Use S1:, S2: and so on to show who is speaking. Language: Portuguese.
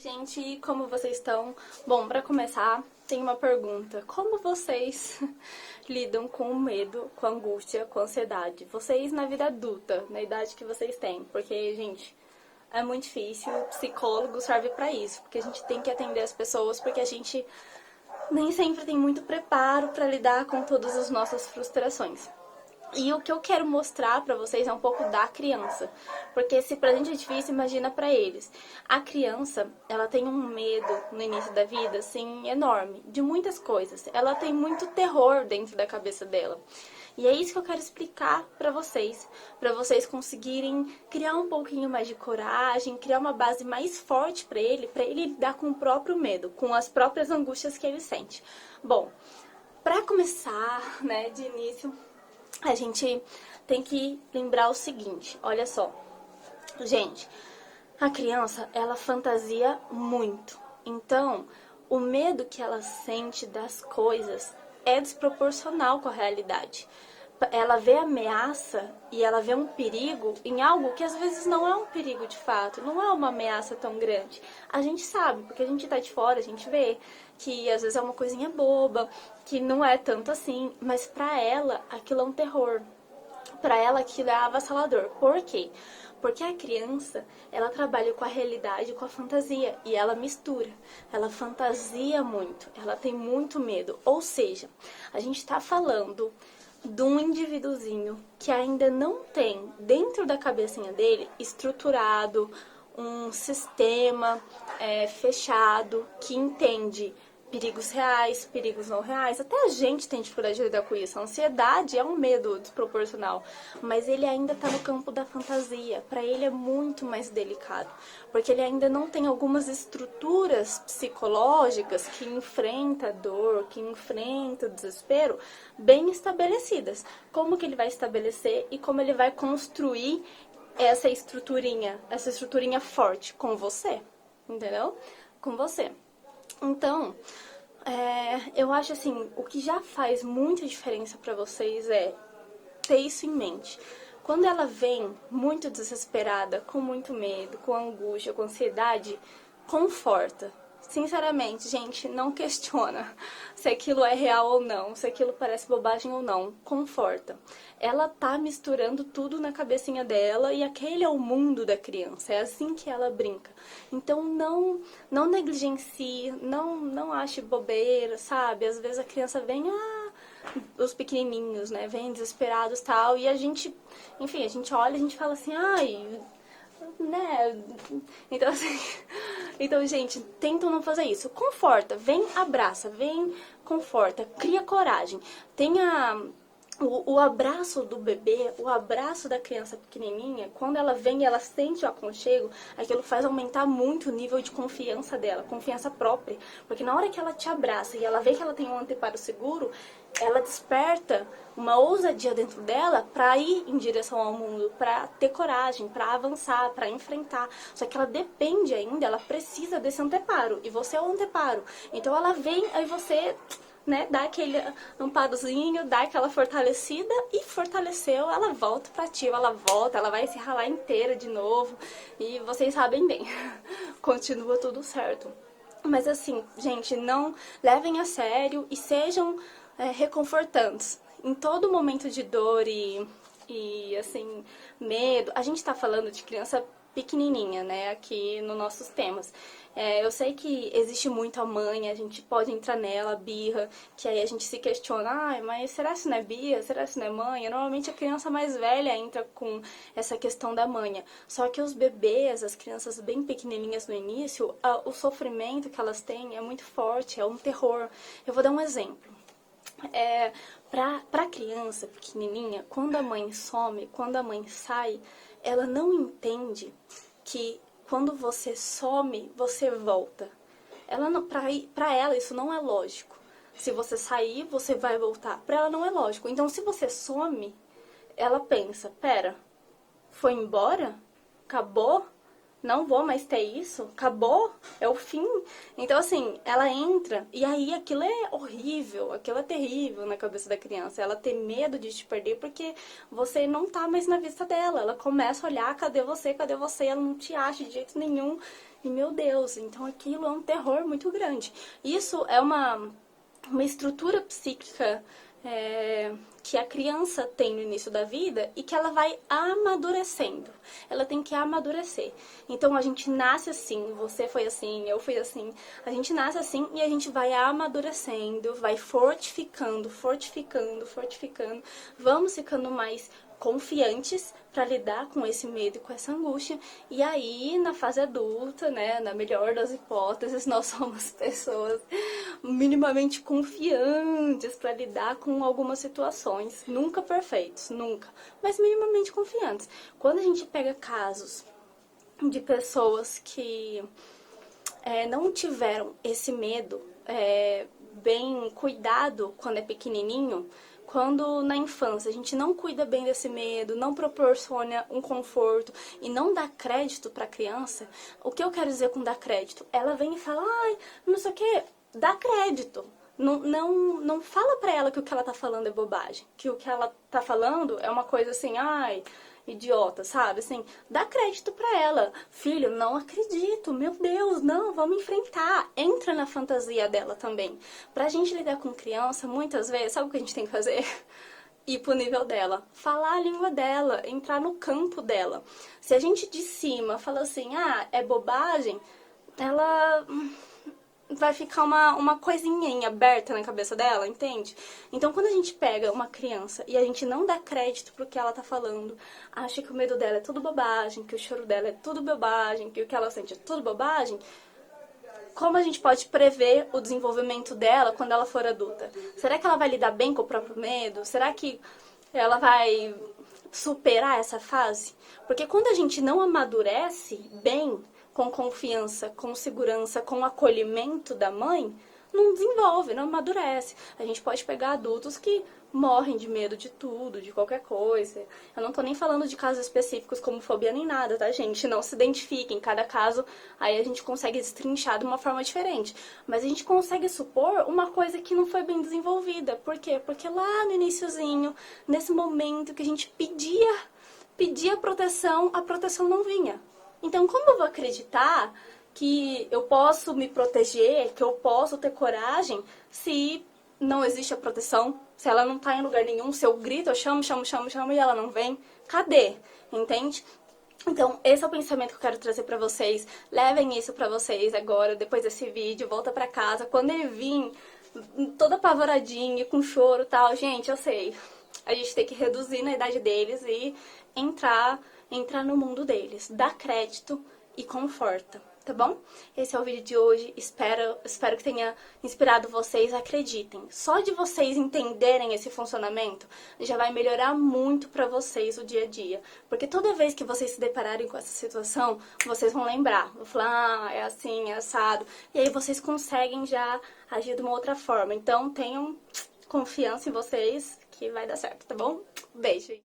S1: Gente, como vocês estão? Bom, para começar, tem uma pergunta. Como vocês lidam com o medo, com a angústia, com a ansiedade? Vocês na vida adulta, na idade que vocês têm? Porque, gente, é muito difícil. O psicólogo serve para isso, porque a gente tem que atender as pessoas, porque a gente nem sempre tem muito preparo para lidar com todas as nossas frustrações. E o que eu quero mostrar pra vocês é um pouco da criança. Porque se pra gente é difícil, imagina pra eles. A criança, ela tem um medo no início da vida, assim, enorme. De muitas coisas. Ela tem muito terror dentro da cabeça dela. E é isso que eu quero explicar pra vocês. Pra vocês conseguirem criar um pouquinho mais de coragem, criar uma base mais forte pra ele lidar com o próprio medo, com as próprias angústias que ele sente. Bom, pra começar, né, de início, a gente tem que lembrar o seguinte, olha só. Gente, a criança, ela fantasia muito. Então, o medo que ela sente das coisas é desproporcional com a realidade. Ela vê ameaça e ela vê um perigo em algo que às vezes não é um perigo de fato, não é uma ameaça tão grande. A gente sabe, porque a gente tá de fora, a gente vê que às vezes é uma coisinha boba, que não é tanto assim, mas pra ela aquilo é um terror. Pra ela aquilo é avassalador. Por quê? Porque a criança, ela trabalha com a realidade, com a fantasia, e ela mistura. Ela fantasia muito, ela tem muito medo. Ou seja, a gente tá falando de um indivíduozinho que ainda não tem dentro da cabecinha dele estruturado um sistema fechado que entende perigos reais, perigos não reais. Até a gente tem dificuldade de lidar com isso. A ansiedade é um medo desproporcional, mas ele ainda está no campo da fantasia. Para ele é muito mais delicado, porque ele ainda não tem algumas estruturas psicológicas que enfrenta a dor, que enfrenta o desespero, bem estabelecidas. Como que ele vai estabelecer e como ele vai construir essa estruturinha forte com você, entendeu? Com você. Então, eu acho assim, o que já faz muita diferença pra vocês é ter isso em mente. Quando ela vem muito desesperada, com muito medo, com angústia, com ansiedade, conforta. Sinceramente, gente, não questiona se aquilo é real ou não, se aquilo parece bobagem ou não. Conforta. Ela tá misturando tudo na cabecinha dela e aquele é o mundo da criança. É assim que ela brinca. Então não negligencie, não ache bobeira, sabe? Às vezes a criança vem, os pequenininhos, né, vêm desesperados e tal, e a gente, enfim, a gente olha e a gente fala assim, ai, né, então assim, então gente, tentam não fazer isso, conforta, vem, abraça, vem, conforta, cria coragem, tenha o abraço do bebê, o abraço da criança pequenininha, quando ela vem e ela sente o aconchego, aquilo faz aumentar muito o nível de confiança dela, confiança própria. Porque na hora que ela te abraça e ela vê que ela tem um anteparo seguro, ela desperta uma ousadia dentro dela para ir em direção ao mundo, para ter coragem, para avançar, para enfrentar. Só que ela depende ainda, ela precisa desse anteparo. E você é o anteparo. Então ela vem, aí você, né, dá aquele amparozinho, dá aquela fortalecida e fortaleceu, ela volta pra ativa, ela volta, ela vai se ralar inteira de novo e vocês sabem bem, continua tudo certo. Mas assim, gente, não levem a sério e sejam reconfortantes. Em todo momento de dor e assim, medo, a gente tá falando de criança pequenininha, né, aqui nos nossos temas. Eu sei que existe muito a mãe, a gente pode entrar nela, birra, que aí a gente se questiona, mas será que isso não é birra? Será que isso não é manha? Normalmente a criança mais velha entra com essa questão da manha. Só que os bebês, as crianças bem pequenininhas no início, o sofrimento que elas têm é muito forte, é um terror. Eu vou dar um exemplo. Pra criança pequenininha, quando a mãe some, quando a mãe sai, ela não entende que quando você some, você volta. Ela não, pra ela isso não é lógico. Se você sair, você vai voltar. Pra ela não é lógico. Então se você some, ela pensa, pera, foi embora? Acabou? Não vou mais ter isso? Acabou? É o fim? Então, assim, ela entra e aí aquilo é horrível, aquilo é terrível na cabeça da criança. Ela tem medo de te perder porque você não tá mais na vista dela. Ela começa a olhar, cadê você? Cadê você? Ela não te acha de jeito nenhum. E meu Deus, então aquilo é um terror muito grande. Isso é uma estrutura psíquica que a criança tem no início da vida e que ela vai amadurecendo. Ela tem que amadurecer. Então a gente nasce assim, você foi assim, eu fui assim. A gente nasce assim e a gente vai amadurecendo, vai fortificando, fortificando, fortificando. Vamos ficando mais confiantes para lidar com esse medo e com essa angústia. E aí, na fase adulta, né, na melhor das hipóteses, nós somos pessoas minimamente confiantes para lidar com algumas situações. Nunca perfeitos, nunca, mas minimamente confiantes. Quando a gente pega casos de pessoas que não tiveram esse medo bem cuidado quando é pequenininho, quando na infância a gente não cuida bem desse medo, não proporciona um conforto e não dá crédito para a criança, o que eu quero dizer com dar crédito? Ela vem e fala, ai, não sei o que, dá crédito. Não fala pra ela que o que ela tá falando é bobagem, que o que ela tá falando é uma coisa assim, ai, idiota, sabe? Assim, dá crédito pra ela. Filho, não acredito, meu Deus, não, vamos enfrentar. Entra na fantasia dela também. Pra gente lidar com criança, muitas vezes, sabe o que a gente tem que fazer? Ir pro nível dela, falar a língua dela, entrar no campo dela. Se a gente de cima fala assim, ah, é bobagem, ela vai ficar uma coisinha em aberta na cabeça dela, entende? Então, quando a gente pega uma criança e a gente não dá crédito pro que ela tá falando, acha que o medo dela é tudo bobagem, que o choro dela é tudo bobagem, que o que ela sente é tudo bobagem, como a gente pode prever o desenvolvimento dela quando ela for adulta? Será que ela vai lidar bem com o próprio medo? Será que ela vai superar essa fase? Porque quando a gente não amadurece bem, com confiança, com segurança, com acolhimento da mãe, não desenvolve, não amadurece. A gente pode pegar adultos que morrem de medo de tudo, de qualquer coisa. Eu não tô nem falando de casos específicos como fobia nem nada, tá, gente? Não se identifiquem. Cada caso, aí a gente consegue destrinchar de uma forma diferente. Mas a gente consegue supor uma coisa que não foi bem desenvolvida. Por quê? Porque lá no iniciozinho, nesse momento que a gente pedia proteção, a proteção não vinha. Então, como eu vou acreditar que eu posso me proteger, que eu posso ter coragem, se não existe a proteção, se ela não tá em lugar nenhum, se eu grito, eu chamo e ela não vem? Cadê? Entende? Então, esse é o pensamento que eu quero trazer pra vocês. Levem isso pra vocês agora, depois desse vídeo, volta pra casa. Quando ele vir, toda apavoradinha, com choro e tal, gente, eu sei. A gente tem que reduzir na idade deles e entrar no mundo deles. Dá crédito e conforta, tá bom? Esse é o vídeo de hoje. Espero que tenha inspirado vocês. Acreditem, só de vocês entenderem esse funcionamento já vai melhorar muito pra vocês o dia a dia. Porque toda vez que vocês se depararem com essa situação, vocês vão lembrar. Vão falar, ah, é assim, é assado. E aí vocês conseguem já agir de uma outra forma. Então tenham confiança em vocês que vai dar certo, tá bom? Beijo!